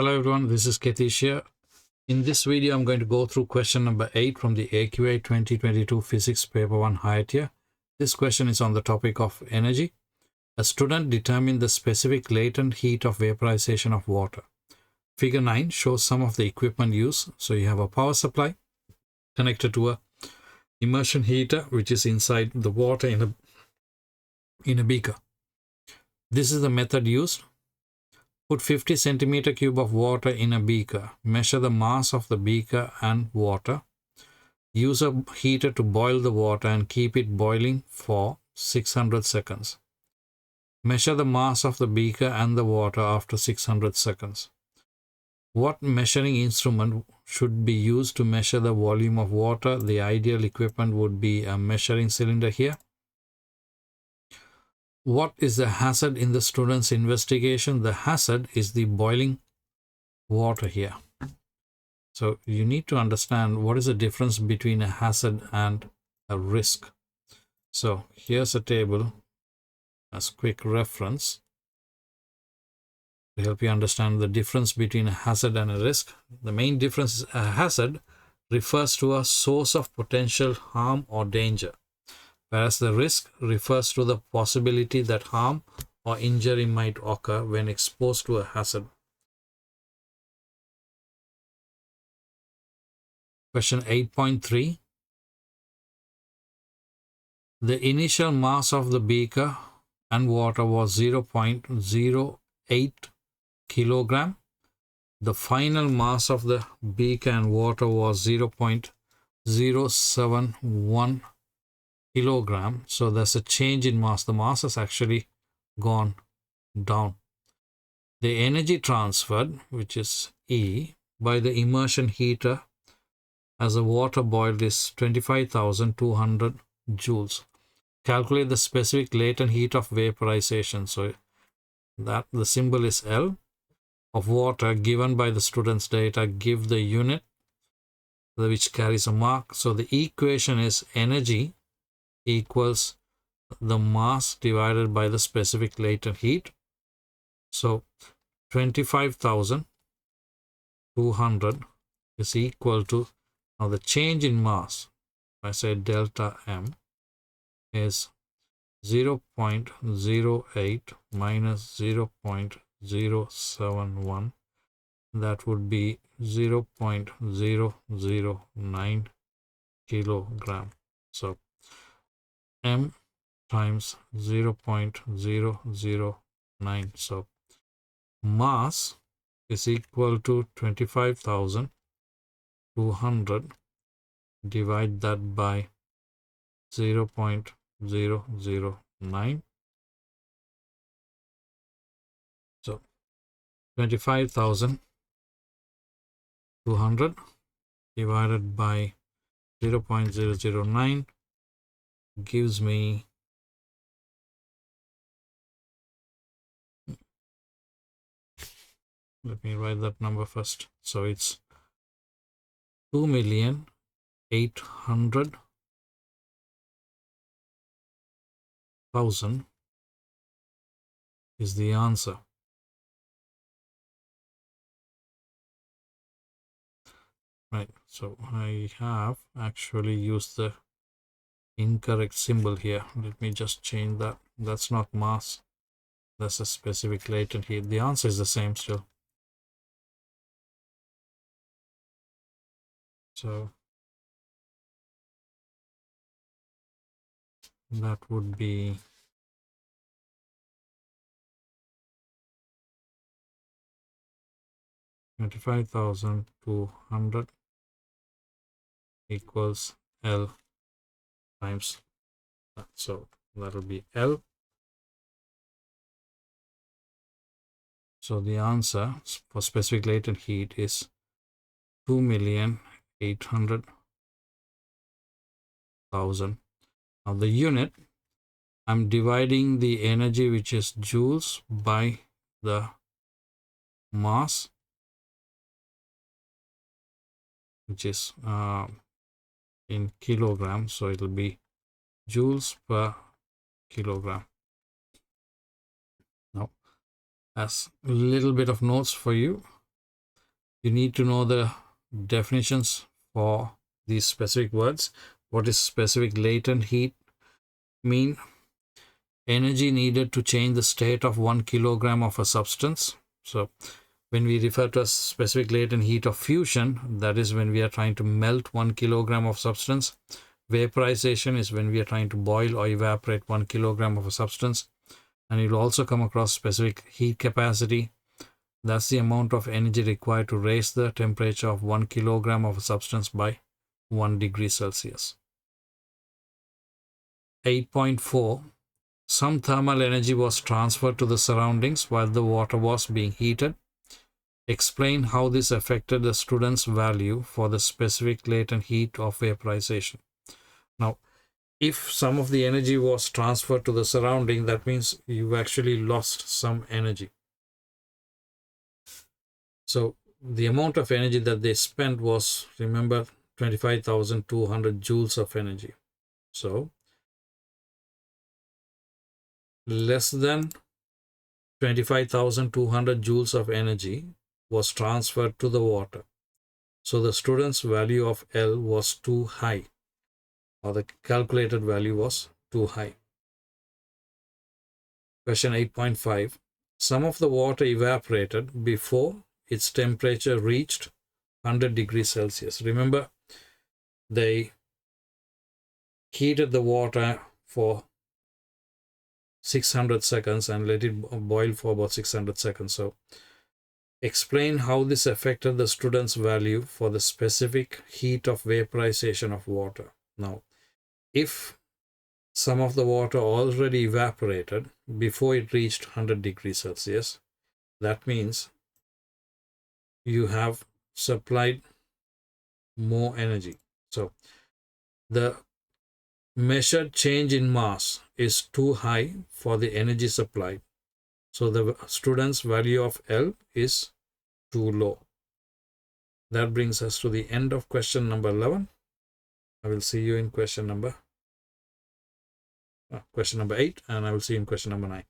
Hello everyone, this is Ketish here. In this video, I'm going to go through question number 8 from the AQA 2022 Physics Paper 1 higher tier. This question is on the topic of energy. A student determined the specific latent heat of vaporization of water. Figure 9 shows some of the equipment used. So you have a power supply connected to a immersion heater, which is inside the water in a beaker. This is the method used. Put 50 centimeter cube of water in a beaker. Measure the mass of the beaker and water. Use a heater to boil the water and keep it boiling for 600 seconds. Measure the mass of the beaker and the water after 600 seconds. What measuring instrument should be used to measure the volume of water? The ideal equipment would be a measuring cylinder here. What is the hazard in the student's investigation? The hazard is the boiling water here. So you need to understand what is the difference between a hazard and a risk. So here's a table as quick reference to help you understand the difference between a hazard and a risk. The main difference is a hazard refers to a source of potential harm or danger, whereas the risk refers to the possibility that harm or injury might occur when exposed to a hazard. Question 8.3. The initial mass of the beaker and water was 0.08 kilogram. The final mass of the beaker and water was 0.071 kilogram. So there's a change in mass. The mass has actually gone down. The energy transferred, which is E, by the immersion heater as the water boiled is 25,200 joules. Calculate the specific latent heat of vaporization. So that the symbol is L of water given by the student's data. Give the unit which carries a mark. So the equation is energy equals the mass divided by the specific latent heat. So 25,200 is equal to, now the change in mass, I say delta M, is 0.08 minus 0.071. That would be 0.009 kilogram. So M times 0.009. So mass is equal to 25,200. Divide that by 0.009. So 25,200 divided by 0.009 gives me let me write that number first. So it's 2,800,000 is the answer. Right, so I have actually used the incorrect symbol here. Let me just change that. That's not mass, that's a specific latent heat. The answer is the same still. So that would be 25,200 equals L times that. So that will be L. So the answer for specific latent heat is 2,800,000. Now the unit, I'm dividing the energy, which is joules, by the mass, which is in kilograms. So it will be joules per kilogram. Now, as a little bit of notes for you, You need to know the definitions for these specific words. What is specific latent heat mean? Energy needed to change the state of 1 kilogram of a substance. So when we refer to a specific latent heat of fusion, that is when we are trying to melt 1 kilogram of substance. Vaporization is when we are trying to boil or evaporate 1 kilogram of a substance. And you'll also come across specific heat capacity. That's the amount of energy required to raise the temperature of 1 kilogram of a substance by 1 degree Celsius. 8.4. Some thermal energy was transferred to the surroundings while the water was being heated. Explain how this affected the student's value for the specific latent heat of vaporization. Now, if some of the energy was transferred to the surrounding, that means you actually lost some energy. So the amount of energy that they spent was, remember, 25,200 joules of energy. So less than 25,200 joules of energy was transferred to the water. So the student's value of L was too high, or the calculated value was too high. Question 8.5. Some of the water evaporated before its temperature reached 100 degrees Celsius. Remember, they heated the water for 600 seconds and let it boil for about 600 seconds. So explain how this affected the student's value for the specific heat of vaporization of water. Now, if some of the water already evaporated before it reached 100 degrees Celsius, that means you have supplied more energy. So the measured change in mass is too high for the energy supplied. So the student's value of L is too low. That brings us to the end of question number 11. I will see you in question number 8, and I will see you in question number 9.